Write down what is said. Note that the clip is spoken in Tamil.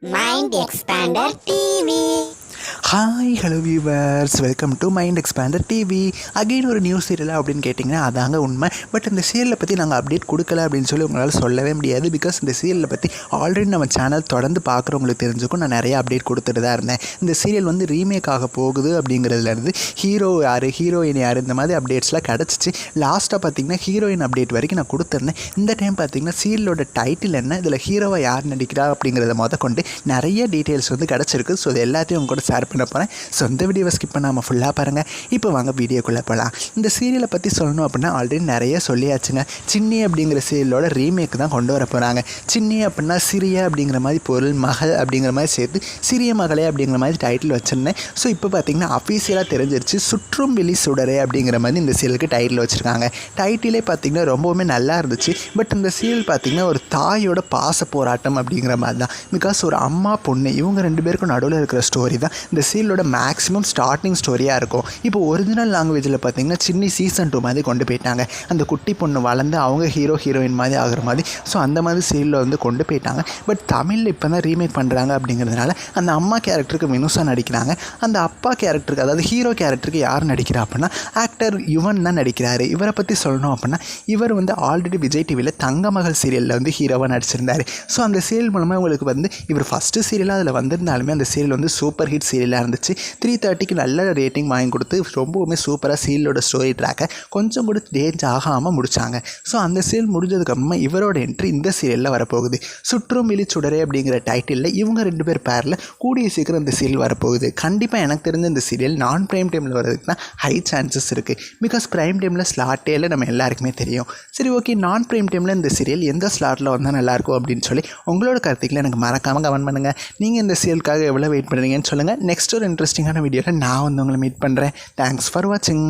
Mind Expander TV. Hi hello viewers, welcome to mind expander TV. Again ஒரு நியூ சீரியலாக அப்படின்னு கேட்டிங்கன்னா அதாங்க உண்மை. பட் இந்த சீரியலை பற்றி நாங்கள் அப்டேட் கொடுக்கல அப்படின்னு சொல்லி உங்களால் சொல்லவே முடியாது. பிகாஸ் இந்த சீரியலை பற்றி ஆல்ரெடி நம்ம சேனல் தொடர்ந்து பார்க்குறவங்களுக்கு தெரிஞ்சுக்கும் நான் நிறைய அப்டேட் கொடுத்துட்டு தான் இருந்தேன். இந்த சீரியல் வந்து ரீமேக் ஆக போகுது அப்படிங்கிறதுலேருந்து ஹீரோ யார், ஹீரோயின் யார், இந்த மாதிரி அப்டேட்ஸ்லாம் கிடச்சிச்சு. லாஸ்ட்டாக பார்த்திங்கன்னா ஹீரோயின் அப்டேட் வரைக்கும் நான் கொடுத்துருந்தேன். இந்த டைம் பார்த்திங்கன்னா சீரியலோட டைட்டில் என்ன, இதில் ஹீரோவை யார் நடிக்கிறா அப்படிங்கிறத கொண்டு நிறைய டீட்டெயில்ஸ் வந்து கிடச்சிருக்கு. ஸோ இது எல்லாத்தையும் உங்க கூட ஷேர் பண்ண போகிறேன். ஸோ இந்த வீடியோவை ஸ்கிப் பண்ணாமல் ஃபுல்லாக பாருங்கள். இப்போ வாங்க வீடியோக்குள்ளே போகலாம். இந்த சீரியலை பற்றி சொல்லணும் அப்படின்னா ஆல்ரெடி நிறைய சொல்லியாச்சுங்க. சின்னி அப்படிங்கிற சீரியலோட ரீமேக் தான் கொண்டு வர போகிறாங்க. சின்னி அப்படின்னா சிறிய அப்படிங்கிற மாதிரி பொருள், மகள் அப்படிங்கிற மாதிரி சேர்த்து சிறிய மகளே அப்படிங்கிற மாதிரி டைட்டில் வச்சுருந்தேன். ஸோ இப்போ பார்த்திங்கன்னா அஃபீஷியலாக தெரிஞ்சிருச்சு. சுற்றும் வெளி சுடரே அப்படிங்கிற மாதிரி இந்த சீரியலுக்கு டைட்டில் வச்சுருக்காங்க. டைட்டிலே பார்த்திங்கன்னா ரொம்பவுமே நல்லா இருந்துச்சு. பட் இந்த சீரியல் பார்த்திங்கன்னா ஒரு தாயோட பாச போராட்டம் அப்படிங்கிற மாதிரி தான். பிகாஸ் ஒரு அம்மா பொண்ணு இவங்க ரெண்டு பேருக்கும் நடுவில் இருக்கிற ஸ்டோரி தான் இந்த சீரியலோட மேக்ஸிமம் ஸ்டார்டிங் ஸ்டோரியாக இருக்கும். இப்போ ஒரிஜினல் லாங்குவேஜில் பார்த்திங்கன்னா சின்னி சீசன் 2 மாதிரி கொண்டு போயிட்டாங்க. அந்த குட்டி பொண்ணு வளர்ந்து அவங்க ஹீரோயின் மாதிரி ஆகிற மாதிரி. ஸோ அந்த மாதிரி சீரியலில் வந்து கொண்டு போயிட்டாங்க. பட் தமிழில் இப்போ தான் ரீமேக் பண்ணுறாங்க அப்படிங்கிறதுனால அந்த அம்மா கேரக்டருக்கு வினுசா நடிக்கிறாங்க. அந்த அப்பா கேரக்டருக்கு, அதாவது ஹீரோ கேரக்டருக்கு யார் நடிக்கிறா அப்படின்னா ஆக்டர் யுவன் தான் நடிக்கிறாரு. இவரை பற்றி சொல்லணும் அப்படின்னா இவர் வந்து ஆல்ரெடி விஜய் டிவியில் தங்கமகள் சீரியலில் வந்து ஹீரோவாக நடிச்சிருந்தார். ஸோ அந்த சீரியல் மூலமாக உங்களுக்கு வந்து இவர் ஃபஸ்ட்டு சீரியலாக அதில் வந்திருந்தாலுமே அந்த சீரியல் வந்து சூப்பர் ஹிட் சீரியலாக இருந்துச்சு. 330க்கு நல்ல ரேட்டிங் வாங்கி கொடுத்து ரொம்பவுமே சூப்பராக சீரியலோட ஸ்டோரி ட்ராக்கை கொஞ்சம் கூட டேஞ்ச் ஆகாமல் முடித்தாங்க. ஸோ அந்த சீரியல் முடிஞ்சதுக்கப்புறமா இவரோட என்ட்ரி இந்த சீரியலில் வரப்போகுது. சுற்றும் வெளி சுடரே அப்படிங்கிற டைட்டிலில் இவங்க ரெண்டு பேர் பேரில் கூடிய சீக்கிரம் இந்த சீரியல் வரப்போகுது. கண்டிப்பாக எனக்கு தெரிஞ்ச இந்த சீரியல் நான் ப்ரைம் டைமில் வரதுக்கு தான் ஹை சான்சஸ் இருக்குது. பிகாஸ் ப்ரைம் டைமில் ஸ்லாட்டே இல்லை, நம்ம எல்லாருக்குமே தெரியும். சரி, ஓகே, நான் ப்ரைம் டைமில் இந்த சீரியல் எந்த ஸ்லாட்டில் வந்தால் நல்லாயிருக்கும் அப்படின்னு சொல்லி உங்களோட கருத்துக்களை எனக்கு மறக்காமல் கமெண்ட் பண்ணுங்கள். நீங்கள் இந்த சீரியலுக்காக எவ்வளோ வெயிட் பண்ணுறீங்கன்னு சொல்லுங்கள். நெக்ஸ்ட் ஒரு இன்ட்ரெஸ்டிங்கான வீடியோவில் நான் வந்து உங்களை மீட் பண்ணுறேன். தேங்க்ஸ் ஃபார் வாட்சிங்.